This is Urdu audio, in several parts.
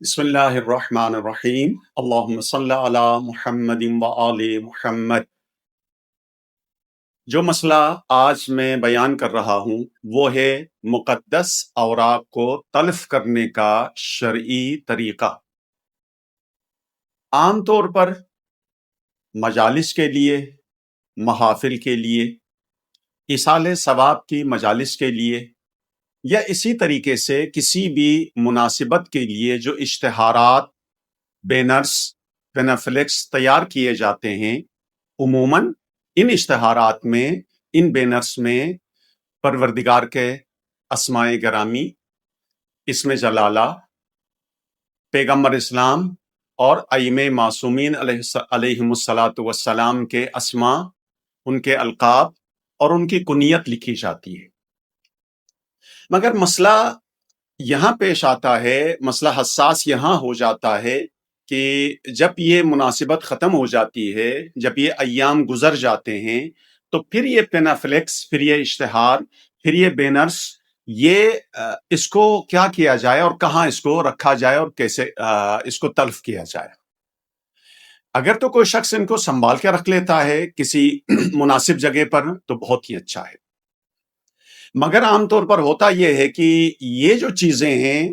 بسم اللہ الرحمن الرحیم اللہم صلی علی محمد و آل محمد۔ جو مسئلہ آج میں بیان کر رہا ہوں وہ ہے مقدس اوراق کو تلف کرنے کا شرعی طریقہ۔ عام طور پر مجالس کے لیے، محافل کے لیے، ایصال ثواب کی مجالس کے لیے یا اسی طریقے سے کسی بھی مناسبت کے لیے جو اشتہارات، بینرز، پینفلیکس تیار کیے جاتے ہیں، عموماً ان اشتہارات میں، ان بینرز میں پروردگار کے اسماء گرامی، اسم جلالہ، پیغمبر اسلام اور ائمہ معصومین علیہم الصلاۃ والسلام کے اسماء، ان کے القاب اور ان کی کنیت لکھی جاتی ہے۔ مگر مسئلہ یہاں پیش آتا ہے، مسئلہ حساس یہاں ہو جاتا ہے کہ جب یہ مناسبت ختم ہو جاتی ہے، جب یہ ایام گزر جاتے ہیں، تو پھر یہ پینافلیکس، پھر یہ اشتہار، پھر یہ بینرز، یہ اس کو کیا کیا جائے اور کہاں اس کو رکھا جائے اور کیسے اس کو تلف کیا جائے۔ اگر تو کوئی شخص ان کو سنبھال کے رکھ لیتا ہے کسی مناسب جگہ پر تو بہت ہی اچھا ہے، مگر عام طور پر ہوتا یہ ہے کہ یہ جو چیزیں ہیں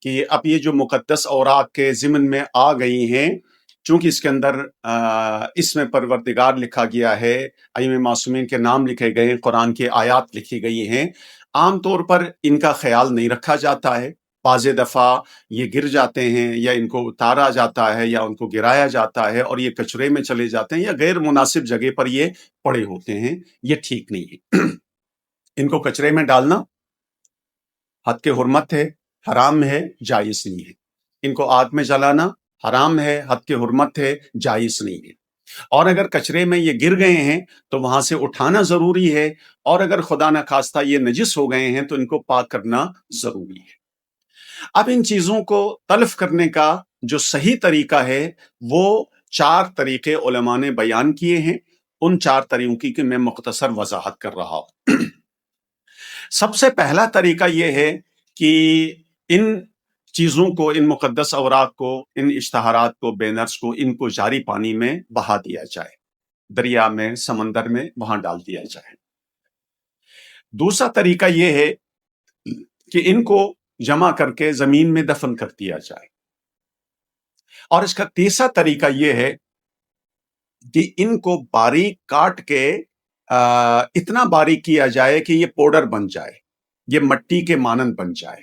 کہ اب یہ جو مقدس اوراق کے ضمن میں آ گئی ہیں، چونکہ اس کے اندر اسم پروردگار لکھا گیا ہے، ائمہ معصومین کے نام لکھے گئے ہیں، قرآن کی آیات لکھی گئی ہیں، عام طور پر ان کا خیال نہیں رکھا جاتا ہے۔ بعض دفعہ یہ گر جاتے ہیں یا ان کو اتارا جاتا ہے یا ان کو گرایا جاتا ہے اور یہ کچرے میں چلے جاتے ہیں یا غیر مناسب جگہ پر یہ پڑے ہوتے ہیں۔ یہ ٹھیک نہیں ہے۔ ان کو کچرے میں ڈالنا حد کے حرمت ہے، حرام ہے، جائز نہیں ہے۔ ان کو آگ میں جلانا حرام ہے، حد کے حرمت ہے، جائز نہیں ہے۔ اور اگر کچرے میں یہ گر گئے ہیں تو وہاں سے اٹھانا ضروری ہے، اور اگر خدا نخواستہ یہ نجس ہو گئے ہیں تو ان کو پاک کرنا ضروری ہے۔ اب ان چیزوں کو تلف کرنے کا جو صحیح طریقہ ہے وہ 4 طریقے علماء نے بیان کیے ہیں۔ ان 4 طریقوں کی میں مختصر وضاحت کر رہا ہوں۔ سب سے پہلا طریقہ یہ ہے کہ ان چیزوں کو، ان مقدس اوراق کو، ان اشتہارات کو، بینرز کو، ان کو جاری پانی میں بہا دیا جائے، دریا میں، سمندر میں، وہاں ڈال دیا جائے۔ دوسرا طریقہ یہ ہے کہ ان کو جمع کر کے زمین میں دفن کر دیا جائے، اور اس کا تیسرا طریقہ یہ ہے کہ ان کو باریک کاٹ کے اتنا باریک کیا جائے کہ یہ پاؤڈر بن جائے، یہ مٹی کے مانند بن جائے۔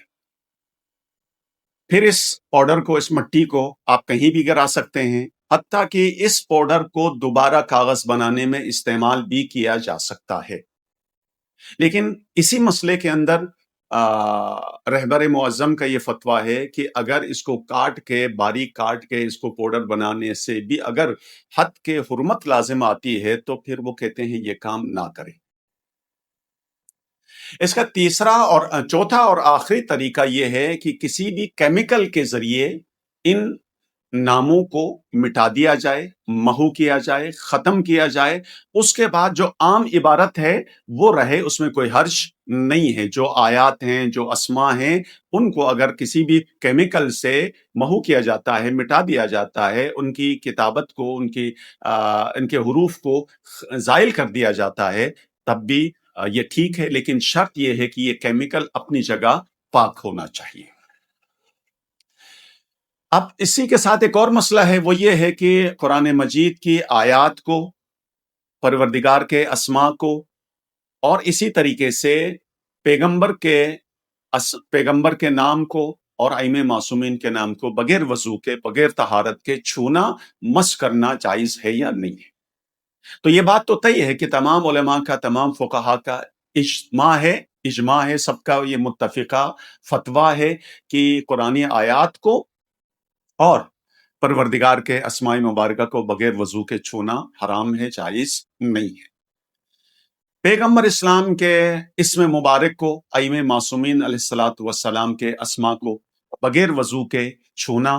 پھر اس پاؤڈر کو، اس مٹی کو آپ کہیں بھی گرا سکتے ہیں، حتیٰ کہ اس پاؤڈر کو دوبارہ کاغذ بنانے میں استعمال بھی کیا جا سکتا ہے۔ لیکن اسی مسئلے کے اندر رہبر معظم کا یہ فتویٰ ہے کہ اگر اس کو کاٹ کے، باریک کاٹ کے اس کو پاؤڈر بنانے سے بھی اگر حد کے حرمت لازم آتی ہے تو پھر وہ کہتے ہیں یہ کام نہ کریں۔ اس کا تیسرا اور چوتھا اور آخری طریقہ یہ ہے کہ کسی بھی کیمیکل کے ذریعے ان ناموں کو مٹا دیا جائے، محو کیا جائے، ختم کیا جائے۔ اس کے بعد جو عام عبارت ہے وہ رہے، اس میں کوئی حرج نہیں ہے۔ جو آیات ہیں، جو اسماء ہیں، ان کو اگر کسی بھی کیمیکل سے محو کیا جاتا ہے، مٹا دیا جاتا ہے، ان کی کتابت کو، ان کے حروف کو زائل کر دیا جاتا ہے، تب بھی یہ ٹھیک ہے، لیکن شرط یہ ہے کہ یہ کیمیکل اپنی جگہ پاک ہونا چاہیے۔ اب اسی کے ساتھ ایک اور مسئلہ ہے، وہ یہ ہے کہ قرآن مجید کی آیات کو، پروردگار کے اسماء کو، اور اسی طریقے سے پیغمبر کے نام کو اور ائمہ معصومین کے نام کو بغیر وضو کے، بغیر طہارت کے چھونا، مس کرنا جائز ہے یا نہیں ہے۔ تو یہ بات تو طے ہے کہ تمام علماء کا، تمام فقہا کا اجماع ہے، سب کا یہ متفقہ فتویٰ ہے کہ قرآن آیات کو اور پروردگار کے اسماء مبارکہ کو بغیر وضو کے چھونا حرام ہے، جائز نہیں ہے۔ پیغمبر اسلام کے اسم مبارک کو، ائمہ معصومین علیہ الصلاۃ والسلام کے اسماء کو بغیر وضو کے چھونا